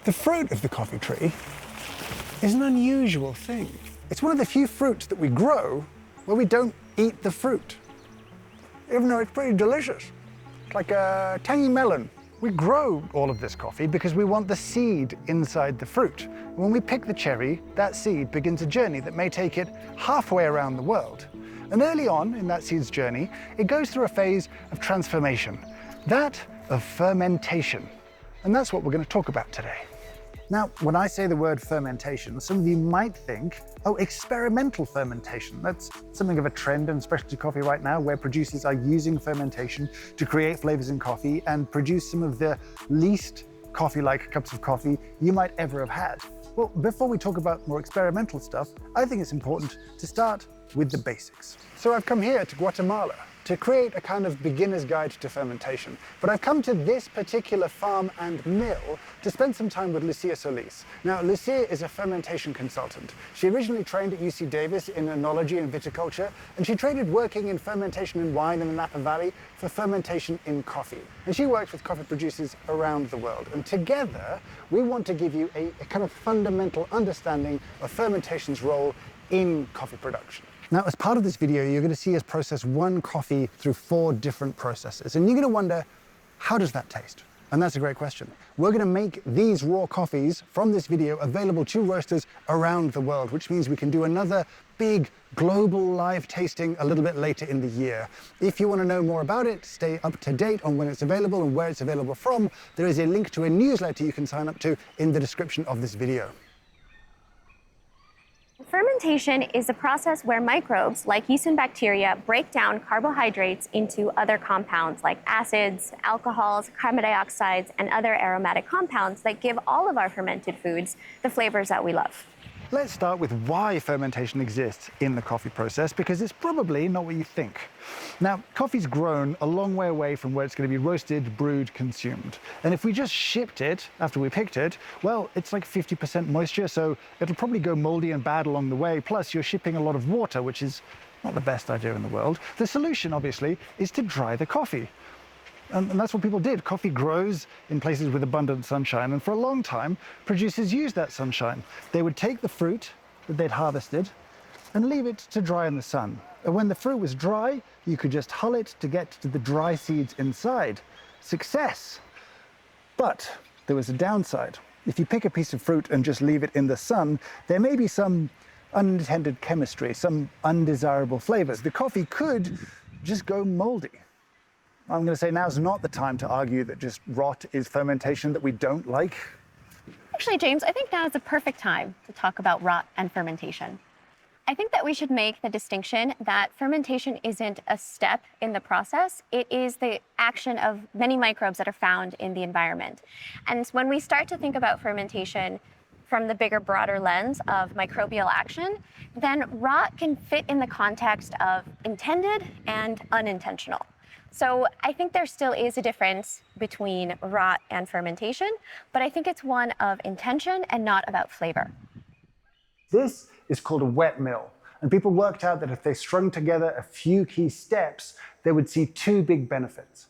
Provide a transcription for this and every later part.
The fruit of the coffee tree is an unusual thing. It's one of the few fruits that we grow where we don't eat the fruit, even though it's pretty delicious. It's like a tangy melon. We grow all of this coffee because we want the seed inside the fruit. When we pick the cherry, that seed begins a journey that may take it halfway around the world. And early on in that seed's journey, it goes through a phase of transformation, that of fermentation. And that's what we're going to talk about today. Now, when I say the word fermentation, some of you might think, oh, experimental fermentation. That's something of a trend in specialty coffee right now, where producers are using fermentation to create flavors in coffee and produce some of the least coffee-like cups of coffee you might ever have had. Well, before we talk about more experimental stuff, I think it's important to start with the basics. So I've come here to Guatemala to create a kind of beginner's guide to fermentation. But I've come to this particular farm and mill to spend some time with Lucia Solis. Now, Lucia is a fermentation consultant. She originally trained at UC Davis in enology and viticulture, and she traded working in fermentation in wine in the Napa Valley for fermentation in coffee. And she works with coffee producers around the world. And together, we want to give you a kind of fundamental understanding of fermentation's role in coffee production. Now, as part of this video, you're going to see us process one coffee through 4 different processes. And you're going to wonder, how does that taste? And that's a great question. We're going to make these raw coffees from this video available to roasters around the world, which means we can do another big global live tasting a little bit later in the year. If you want to know more about it, stay up to date on when it's available and where it's available from. There is a link to a newsletter you can sign up to in the description of this video. Fermentation is a process where microbes, like yeast and bacteria, break down carbohydrates into other compounds like acids, alcohols, carbon dioxides, and other aromatic compounds that give all of our fermented foods the flavors that we love. Let's start with why fermentation exists in the coffee process, because it's probably not what you think. Now, coffee's grown a long way away from where it's going to be roasted, brewed, consumed. And if we just shipped it after we picked it, well, it's like 50% moisture, so it'll probably go moldy and bad along the way. Plus, you're shipping a lot of water, which is not the best idea in the world. The solution, obviously, is to dry the coffee. And that's what people did. Coffee grows in places with abundant sunshine, and for a long time, producers used that sunshine. They would take the fruit that they'd harvested and leave it to dry in the sun. And when the fruit was dry, you could just hull it to get to the dry seeds inside. Success! But there was a downside. If you pick a piece of fruit and just leave it in the sun, there may be some unintended chemistry, some undesirable flavors. The coffee could just go moldy. I'm going to say now's not the time to argue that just rot is fermentation that we don't like. Actually, James, I think now is the perfect time to talk about rot and fermentation. I think that we should make the distinction that fermentation isn't a step in the process. It is the action of many microbes that are found in the environment. And when we start to think about fermentation from the bigger, broader lens of microbial action, then rot can fit in the context of intended and unintentional. So I think there still is a difference between rot and fermentation, but I think it's one of intention and not about flavor. This is called a wet mill, and people worked out that if they strung together a few key steps, they would see 2 big benefits.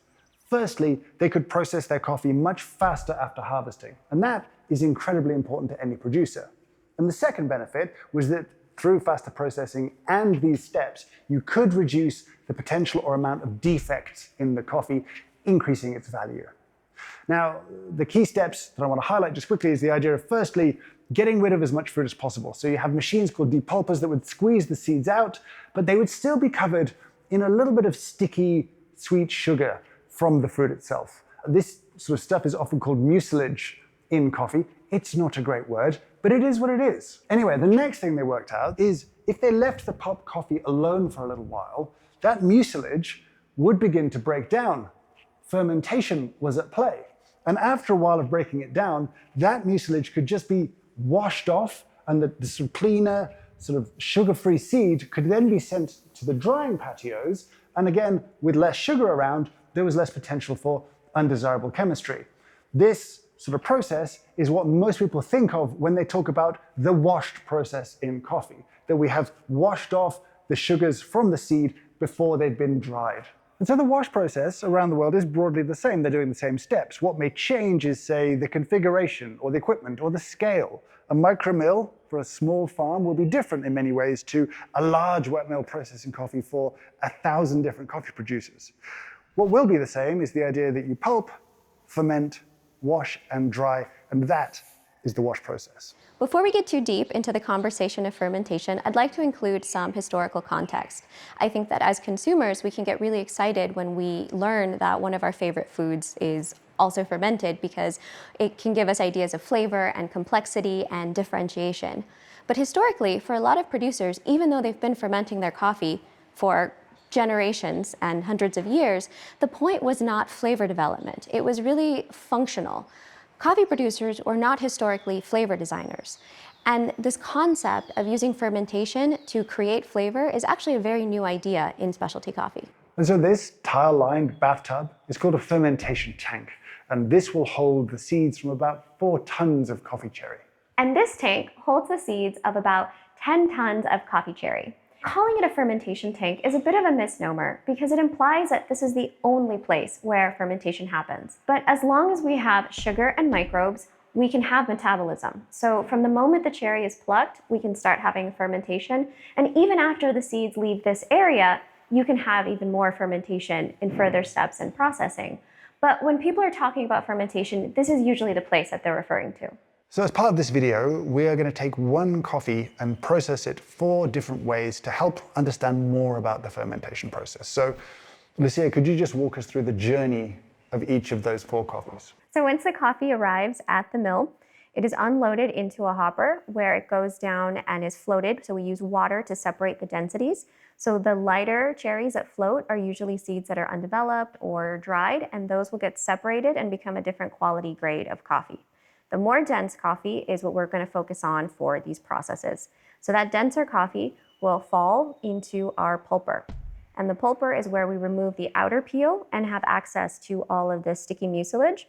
Firstly, they could process their coffee much faster after harvesting, and that is incredibly important to any producer. And the second benefit was that through faster processing and these steps, you could reduce the potential or amount of defects in the coffee, increasing its value. Now, the key steps that I want to highlight just quickly is the idea of, firstly, getting rid of as much fruit as possible. So you have machines called depulpers that would squeeze the seeds out, but they would still be covered in a little bit of sticky, sweet sugar from the fruit itself. This sort of stuff is often called mucilage in coffee. It's not a great word, but it is what it is. Anyway, the next thing they worked out is if they left the pulp coffee alone for a little while, that mucilage would begin to break down. Fermentation was at play. And after a while of breaking it down, that mucilage could just be washed off, and the sort of cleaner, sort of sugar-free seed could then be sent to the drying patios. And again, with less sugar around, there was less potential for undesirable chemistry. This sort of process is what most people think of when they talk about the washed process in coffee, that we have washed off the sugars from the seed before they've been dried. And so the wash process around the world is broadly the same. They're doing the same steps. What may change is, say, the configuration or the equipment or the scale. A micro mill for a small farm will be different in many ways to a large wet mill processing coffee for 1,000 different coffee producers. What will be the same is the idea that you pulp, ferment, wash, and dry, and that is the wash process. Before we get too deep into the conversation of fermentation, I'd like to include some historical context. I think that as consumers, we can get really excited when we learn that one of our favorite foods is also fermented because it can give us ideas of flavor and complexity and differentiation. But historically, for a lot of producers, even though they've been fermenting their coffee for generations and hundreds of years, the point was not flavor development. It was really functional. Coffee producers were not historically flavor designers. And this concept of using fermentation to create flavor is actually a very new idea in specialty coffee. And so this tile-lined bathtub is called a fermentation tank. And this will hold the seeds from about 4 tons of coffee cherry. And this tank holds the seeds of about 10 tons of coffee cherry. Calling it a fermentation tank is a bit of a misnomer because it implies that this is the only place where fermentation happens. But as long as we have sugar and microbes, we can have metabolism. So from the moment the cherry is plucked, we can start having fermentation. And even after the seeds leave this area, you can have even more fermentation in further steps in processing. But when people are talking about fermentation, this is usually the place that they're referring to. So as part of this video, we are going to take one coffee and process it 4 different ways to help understand more about the fermentation process. So, Lucia, could you just walk us through the journey of each of those 4 coffees? So once the coffee arrives at the mill, it is unloaded into a hopper where it goes down and is floated. So we use water to separate the densities. So the lighter cherries that float are usually seeds that are undeveloped or dried, and those will get separated and become a different quality grade of coffee. The more dense coffee is what we're going to focus on for these processes. So that denser coffee will fall into our pulper. And the pulper is where we remove the outer peel and have access to all of the sticky mucilage.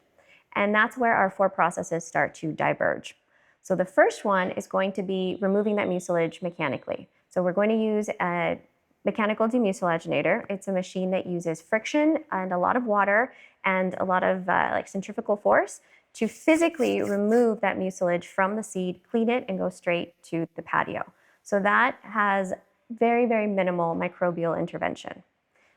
And that's where our 4 processes start to diverge. So the first one is going to be removing that mucilage mechanically. So we're going to use a mechanical demucilagenator. It's a machine that uses friction and a lot of water and a lot of centrifugal force to physically remove that mucilage from the seed, clean it, and go straight to the patio. So that has very, very minimal microbial intervention.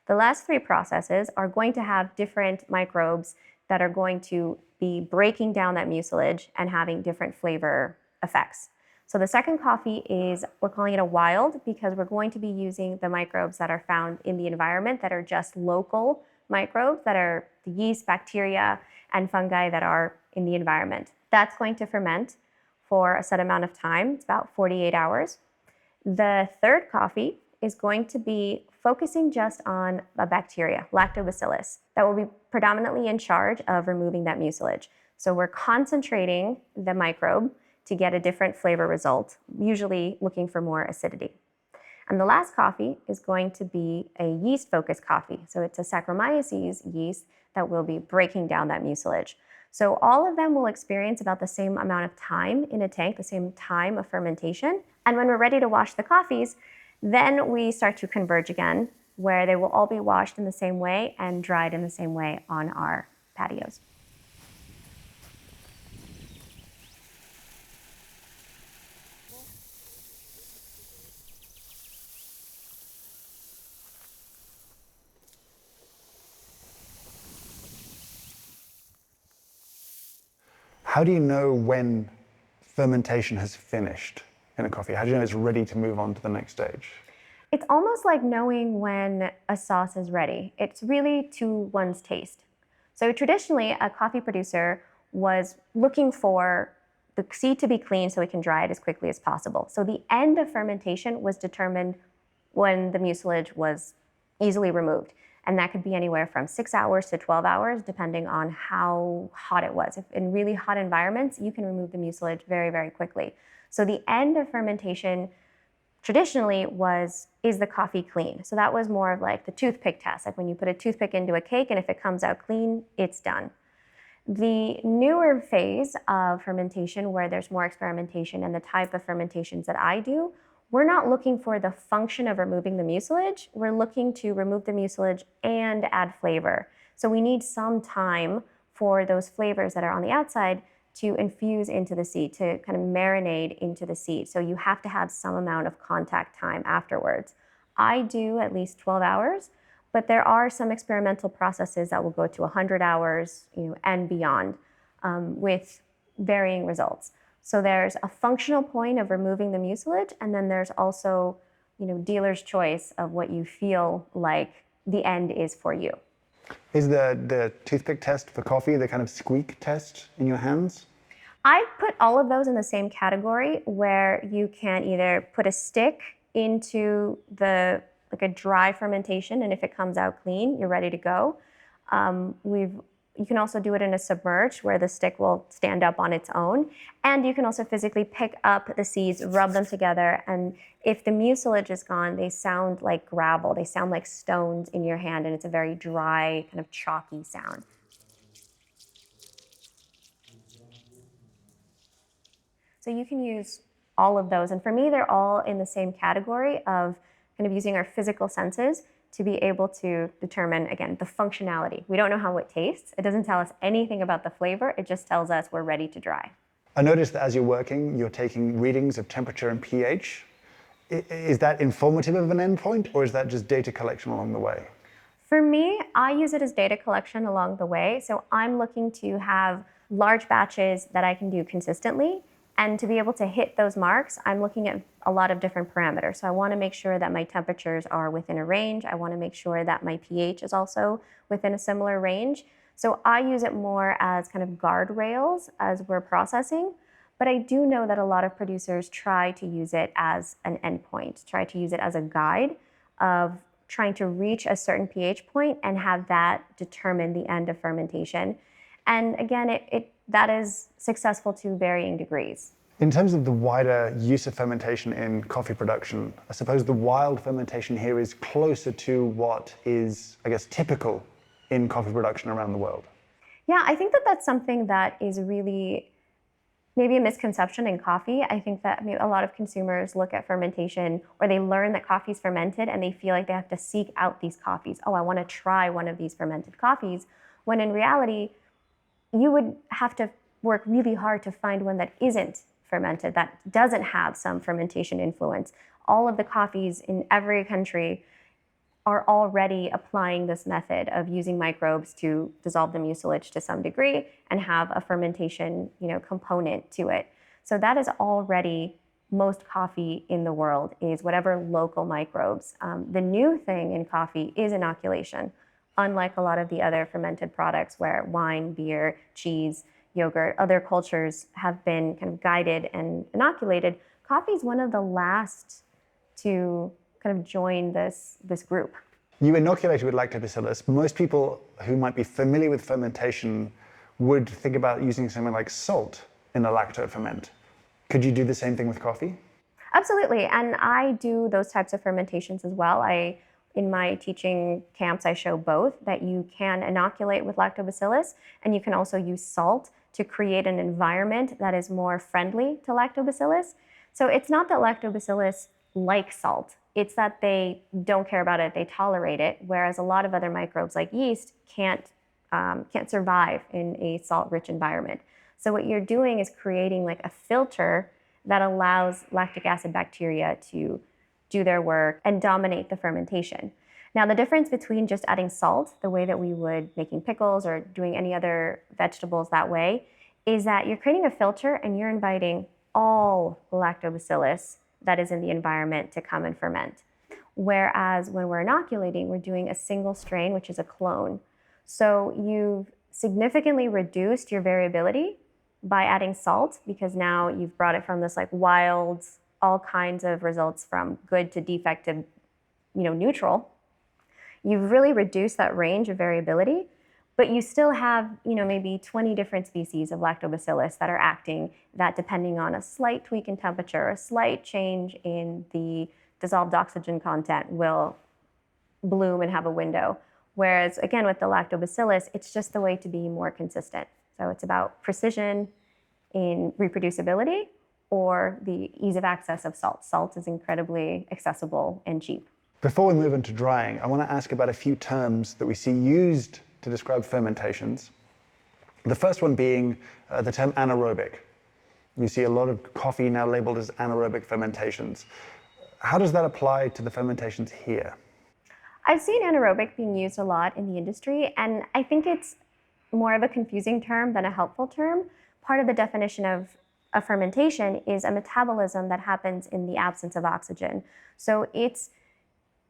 The last 3 processes are going to have different microbes that are going to be breaking down that mucilage and having different flavor effects. So the second coffee is, we're calling it a wild because we're going to be using the microbes that are found in the environment that are just local microbes that are the yeast, bacteria, and fungi that are in the environment. That's going to ferment for a set amount of time. It's about 48 hours. The third coffee is going to be focusing just on a bacteria, Lactobacillus, that will be predominantly in charge of removing that mucilage. So we're concentrating the microbe to get a different flavor result, usually looking for more acidity. And the last coffee is going to be a yeast-focused coffee. So it's a Saccharomyces yeast that will be breaking down that mucilage. So all of them will experience about the same amount of time in a tank, the same time of fermentation. And when we're ready to wash the coffees, then we start to converge again, where they will all be washed in the same way and dried in the same way on our patios. How do you know when fermentation has finished in a coffee? How do you know it's ready to move on to the next stage? It's almost like knowing when a sauce is ready. It's really to one's taste. So traditionally, a coffee producer was looking for the seed to be clean so it can dry it as quickly as possible. So the end of fermentation was determined when the mucilage was easily removed. And that could be anywhere from 6 hours to 12 hours, depending on how hot it was. If in really hot environments, you can remove the mucilage very, very quickly. So the end of fermentation traditionally was, is the coffee clean? So that was more of like the toothpick test, like when you put a toothpick into a cake and if it comes out clean, it's done. The newer phase of fermentation, where there's more experimentation and the type of fermentations that I do, we're not looking for the function of removing the mucilage. We're looking to remove the mucilage and add flavor. So we need some time for those flavors that are on the outside to infuse into the seed, to kind of marinate into the seed. So you have to have some amount of contact time afterwards. I do at least 12 hours, but there are some experimental processes that will go to 100 hours, and beyond, with varying results. So there's a functional point of removing the mucilage, and then there's also, dealer's choice of what you feel like the end is for you. Is the toothpick test for coffee the kind of squeak test in your hands? I put all of those in the same category, where you can either put a stick into like a dry fermentation, and if it comes out clean, you're ready to go. You can also do it in a submerged, where the stick will stand up on its own. And you can also physically pick up the seeds, rub them together, and if the mucilage is gone, they sound like gravel. They sound like stones in your hand, and it's a very dry, kind of chalky sound. So you can use all of those. And for me, they're all in the same category of kind of using our physical senses to be able to determine, again, the functionality. We don't know how it tastes. It doesn't tell us anything about the flavor. It just tells us we're ready to dry. I noticed that as you're working, you're taking readings of temperature and pH. Is that informative of an endpoint, or is that just data collection along the way? For me, I use it as data collection along the way. So I'm looking to have large batches that I can do consistently. And to be able to hit those marks, I'm looking at a lot of different parameters. So I want to make sure that my temperatures are within a range. I want to make sure that my pH is also within a similar range. So I use it more as kind of guardrails as we're processing. But I do know that a lot of producers try to use it as an endpoint, try to use it as a guide of trying to reach a certain pH point and have that determine the end of fermentation. And again, that is successful to varying degrees. In terms of the wider use of fermentation in coffee production, I suppose the wild fermentation here is closer to what is, I guess, typical in coffee production around the world. Yeah, I think that that's something that is really maybe a misconception in coffee. I think that maybe a lot of consumers look at fermentation, or they learn that coffee is fermented and they feel like they have to seek out these coffees. Oh, I want to try one of these fermented coffees, when in reality, you would have to work really hard to find one that isn't fermented, that doesn't have some fermentation influence. All of the coffees in every country are already applying this method of using microbes to dissolve the mucilage to some degree and have a fermentation, component to it. So that is already most coffee in the world, is whatever local microbes. The new thing in coffee is inoculation. Unlike a lot of the other fermented products where wine, beer, cheese, yogurt, other cultures have been kind of guided and inoculated, coffee is one of the last to kind of join this group. You inoculated with Lactobacillus. Most people who might be familiar with fermentation would think about using something like salt in a lacto ferment. Could you do the same thing with coffee? Absolutely, and I do those types of fermentations as well. In my teaching camps, I show both, that you can inoculate with Lactobacillus, and you can also use salt to create an environment that is more friendly to Lactobacillus. So it's not that Lactobacillus like salt, it's that they don't care about it, they tolerate it, whereas a lot of other microbes like yeast can't survive in a salt-rich environment. So what you're doing is creating like a filter that allows lactic acid bacteria to do their work and dominate the fermentation. Now, the difference between just adding salt, the way that we would making pickles or doing any other vegetables that way, is that you're creating a filter and you're inviting all lactobacillus that is in the environment to come and ferment. Whereas when we're inoculating, we're doing a single strain, which is a clone. So you've significantly reduced your variability by adding salt, because now you've brought it from this like wild, all kinds of results from good to defective, neutral. You've really reduced that range of variability, but you still have, maybe 20 different species of lactobacillus that are acting, that depending on a slight tweak in temperature, a slight change in the dissolved oxygen content, will bloom and have a window. Whereas again, with the lactobacillus, it's just the way to be more consistent. So it's about precision in reproducibility, or the ease of access of salt. Salt is incredibly accessible and cheap. Before we move into drying, I want to ask about a few terms that we see used to describe fermentations. The first one being the term anaerobic. You see a lot of coffee now labeled as anaerobic fermentations. How does that apply to the fermentations here? I've seen anaerobic being used a lot in the industry, and I think it's more of a confusing term than a helpful term. Part of the definition of a fermentation is a metabolism that happens in the absence of oxygen. So it's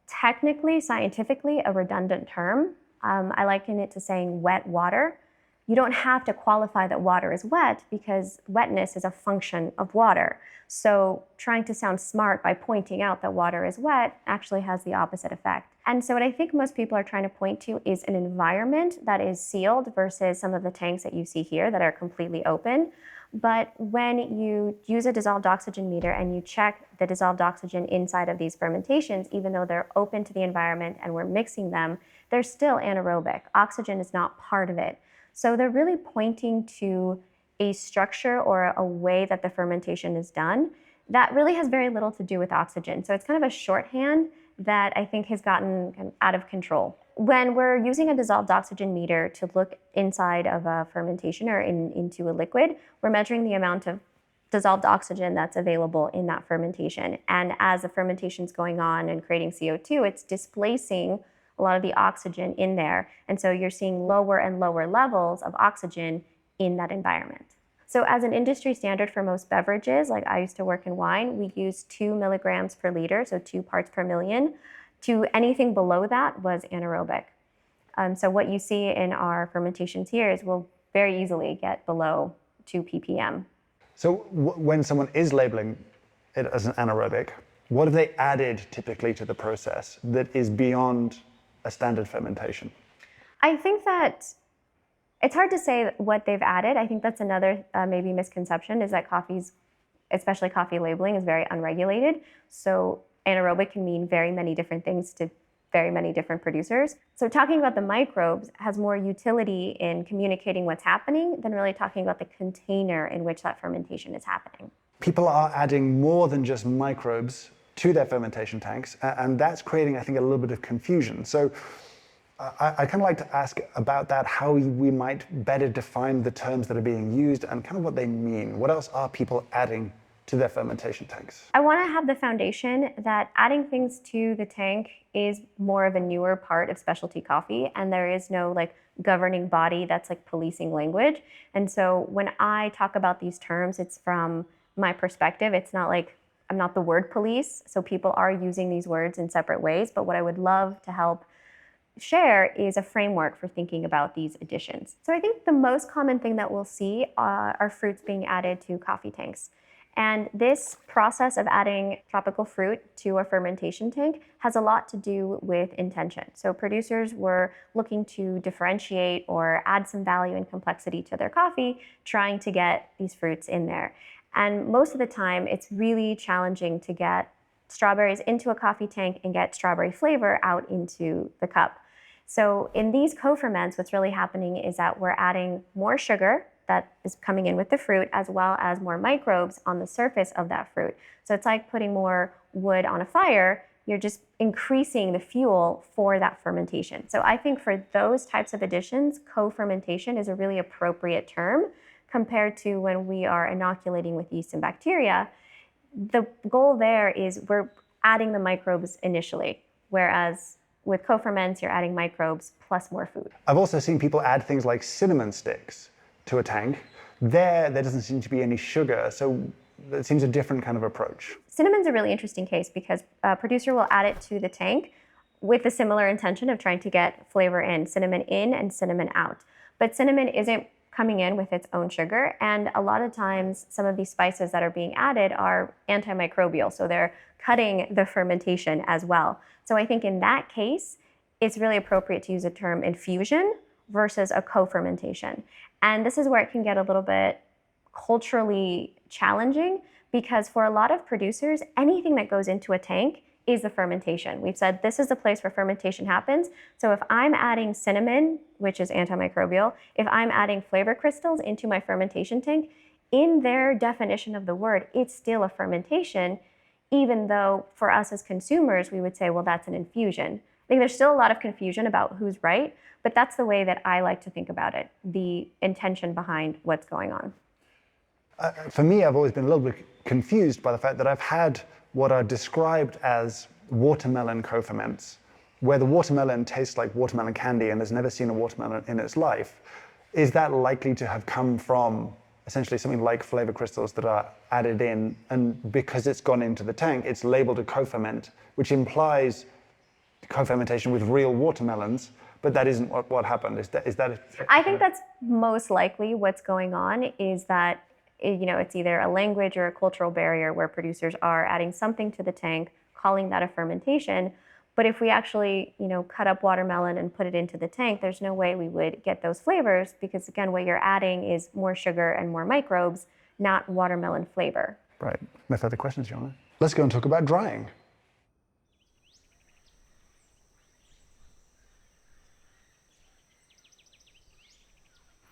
technically, scientifically, a redundant term. I liken it to saying wet water. You don't have to qualify that water is wet because wetness is a function of water. So trying to sound smart by pointing out that water is wet actually has the opposite effect. And so what I think most people are trying to point to is an environment that is sealed versus some of the tanks that you see here that are completely open. But when you use a dissolved oxygen meter and you check the dissolved oxygen inside of these fermentations, even though they're open to the environment and we're mixing them, they're still anaerobic. Oxygen is not part of it. So they're really pointing to a structure or a way that the fermentation is done that really has very little to do with oxygen. So it's kind of a shorthand that I think has gotten kind of out of control. When we're using a dissolved oxygen meter to look inside of a fermentation or into a liquid, we're measuring the amount of dissolved oxygen that's available in that fermentation. And as the fermentation is going on and creating CO2, it's displacing a lot of the oxygen in there. And so you're seeing lower and lower levels of oxygen in that environment. So as an industry standard for most beverages, like I used to work in wine, we use 2 milligrams per liter, so 2 parts per million. To anything below that was anaerobic. So what you see in our fermentations here is we'll very easily get below 2 ppm. So when someone is labeling it as an anaerobic, what have they added typically to the process that is beyond a standard fermentation? I think that it's hard to say what they've added. I think that's another maybe misconception is that coffee's, especially coffee labeling, is very unregulated. So anaerobic can mean very many different things to very many different producers. So talking about the microbes has more utility in communicating what's happening than really talking about the container in which that fermentation is happening. People are adding more than just microbes to their fermentation tanks, and that's creating, I think, a little bit of confusion. So I kind of like to ask about that, how we might better define the terms that are being used and kind of what they mean. What else are people adding to their fermentation tanks? I want to have the foundation that adding things to the tank is more of a newer part of specialty coffee, and there is no like governing body that's like policing language. And so when I talk about these terms, it's from my perspective. It's not like I'm not the word police, so people are using these words in separate ways, but what I would love to help share is a framework for thinking about these additions. So I think the most common thing that we'll see are fruits being added to coffee tanks. And this process of adding tropical fruit to a fermentation tank has a lot to do with intention. So producers were looking to differentiate or add some value and complexity to their coffee, trying to get these fruits in there. And most of the time, it's really challenging to get strawberries into a coffee tank and get strawberry flavor out into the cup. So in these coferments, what's really happening is that we're adding more sugar that is coming in with the fruit, as well as more microbes on the surface of that fruit. So it's like putting more wood on a fire. You're just increasing the fuel for that fermentation. So I think for those types of additions, co-fermentation is a really appropriate term compared to when we are inoculating with yeast and bacteria. The goal there is we're adding the microbes initially, whereas with coferments, you're adding microbes plus more food. I've also seen people add things like cinnamon sticks to a tank. There doesn't seem to be any sugar, so it seems a different kind of approach. Cinnamon's a really interesting case because a producer will add it to the tank with a similar intention of trying to get flavor in, cinnamon in and cinnamon out. But cinnamon isn't coming in with its own sugar, and a lot of times some of these spices that are being added are antimicrobial, so they're cutting the fermentation as well. So I think in that case, it's really appropriate to use the term infusion versus a co-fermentation. And this is where it can get a little bit culturally challenging because for a lot of producers, anything that goes into a tank is the fermentation. We've said this is the place where fermentation happens. So if I'm adding cinnamon, which is antimicrobial, if I'm adding flavor crystals into my fermentation tank, in their definition of the word, it's still a fermentation, even though for us as consumers, we would say, well, that's an infusion. I think there's still a lot of confusion about who's right, but that's the way that I like to think about it, the intention behind what's going on. For me, I've always been a little bit confused by the fact that I've had what are described as watermelon coferments, where the watermelon tastes like watermelon candy and has never seen a watermelon in its life. Is that likely to have come from essentially something like flavor crystals that are added in, and because it's gone into the tank, it's labeled a coferment, which implies co-fermentation with real watermelons, but that isn't what happened. Is that? I think that's most likely what's going on, is that it's either a language or a cultural barrier where producers are adding something to the tank, calling that a fermentation. But if we actually, cut up watermelon and put it into the tank, there's no way we would get those flavors, because again, what you're adding is more sugar and more microbes, not watermelon flavor. Right. No further questions, Joanna? Let's go and talk about drying.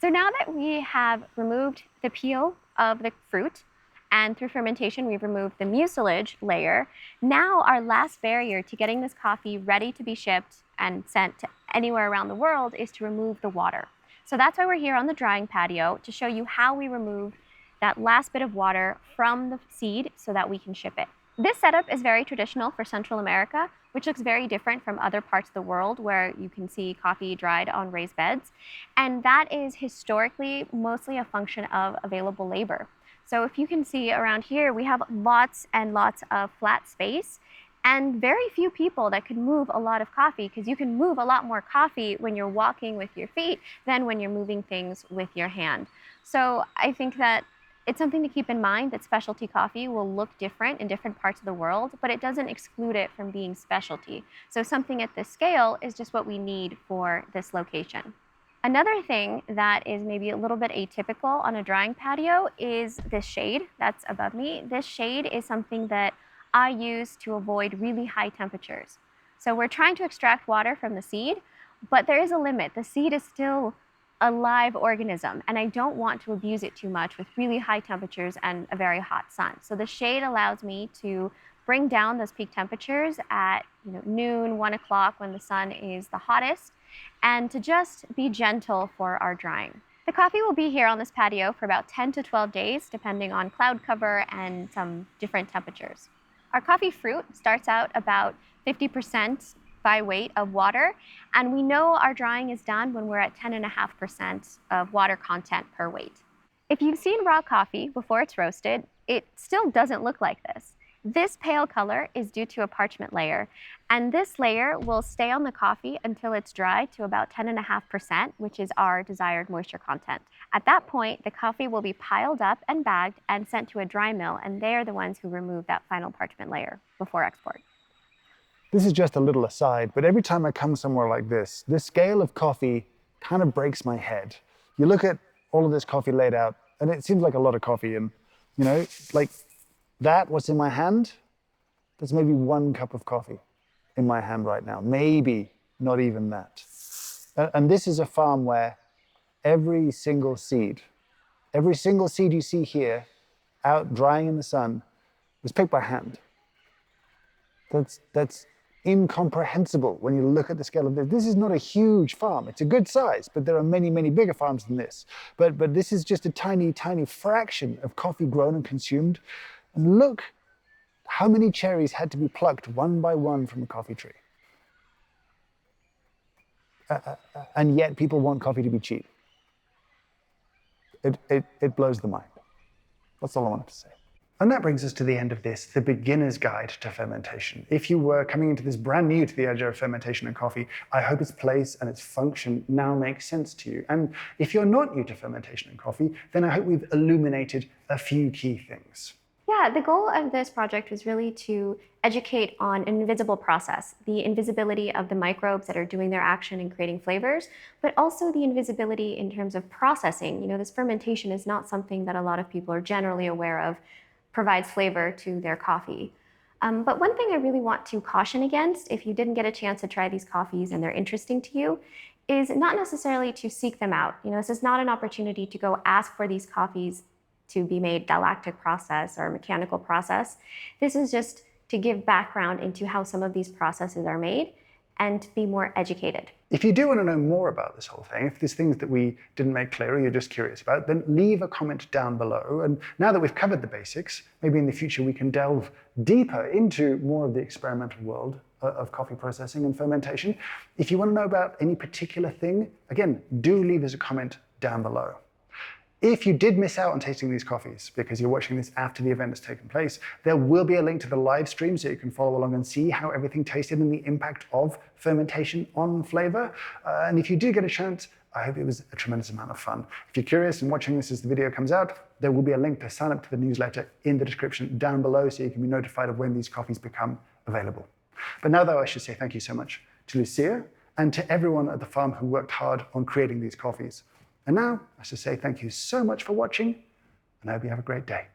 So now that we have removed the peel of the fruit, and through fermentation, we've removed the mucilage layer, now our last barrier to getting this coffee ready to be shipped and sent to anywhere around the world is to remove the water. So that's why we're here on the drying patio, to show you how we remove that last bit of water from the seed so that we can ship it. This setup is very traditional for Central America, which looks very different from other parts of the world where you can see coffee dried on raised beds. And that is historically mostly a function of available labor. So if you can see around here, we have lots and lots of flat space and very few people that can move a lot of coffee, because you can move a lot more coffee when you're walking with your feet than when you're moving things with your hand. So I think that it's something to keep in mind, that specialty coffee will look different in different parts of the world, but it doesn't exclude it from being specialty. So something at this scale is just what we need for this location. Another thing that is maybe a little bit atypical on a drying patio is this shade that's above me. This shade is something that I use to avoid really high temperatures. So we're trying to extract water from the seed, but there is a limit. The seed is still a live organism, and I don't want to abuse it too much with really high temperatures and a very hot sun. So the shade allows me to bring down those peak temperatures at noon, 1 o'clock, when the sun is the hottest, and to just be gentle for our drying. The coffee will be here on this patio for about 10 to 12 days, depending on cloud cover and some different temperatures. Our coffee fruit starts out about 50% by weight of water, and we know our drying is done when we're at 10.5% of water content per weight. If you've seen raw coffee before it's roasted, it still doesn't look like this. This pale color is due to a parchment layer, and this layer will stay on the coffee until it's dried to about 10.5%, which is our desired moisture content. At that point, the coffee will be piled up and bagged and sent to a dry mill, and they are the ones who remove that final parchment layer before export. This is just a little aside, but every time I come somewhere like this, the scale of coffee kind of breaks my head. You look at all of this coffee laid out, and it seems like a lot of coffee, and like that, what's in my hand, there's maybe 1 cup of coffee in my hand right now, maybe not even that. And this is a farm where every single seed you see here out drying in the sun was picked by hand. That's incomprehensible when you look at the scale of this. This is not a huge farm. It's a good size, but there are many, many bigger farms than this. But this is just a tiny, tiny fraction of coffee grown and consumed. And look how many cherries had to be plucked one by one from a coffee tree. And yet people want coffee to be cheap. It blows the mind. That's all I wanted to say. And that brings us to the end of this, the beginner's guide to fermentation. If you were coming into this brand new to the idea of fermentation and coffee, I hope its place and its function now makes sense to you. And if you're not new to fermentation and coffee, then I hope we've illuminated a few key things. Yeah, the goal of this project was really to educate on an invisible process, the invisibility of the microbes that are doing their action and creating flavors, but also the invisibility in terms of processing. This fermentation is not something that a lot of people are generally aware of, provides flavor to their coffee. But one thing I really want to caution against, if you didn't get a chance to try these coffees and they're interesting to you, is not necessarily to seek them out. This is not an opportunity to go ask for these coffees to be made dialactic process or mechanical process. This is just to give background into how some of these processes are made and be more educated. If you do want to know more about this whole thing, if there's things that we didn't make clear or you're just curious about, then leave a comment down below. And now that we've covered the basics, maybe in the future we can delve deeper into more of the experimental world of coffee processing and fermentation. If you want to know about any particular thing, again, do leave us a comment down below. If you did miss out on tasting these coffees because you're watching this after the event has taken place, there will be a link to the live stream so you can follow along and see how everything tasted and the impact of fermentation on flavor. And if you do get a chance, I hope it was a tremendous amount of fun. If you're curious and watching this as the video comes out, there will be a link to sign up to the newsletter in the description down below so you can be notified of when these coffees become available. But now, though, I should say thank you so much to Lucia and to everyone at the farm who worked hard on creating these coffees. And now, I should say thank you so much for watching, and I hope you have a great day.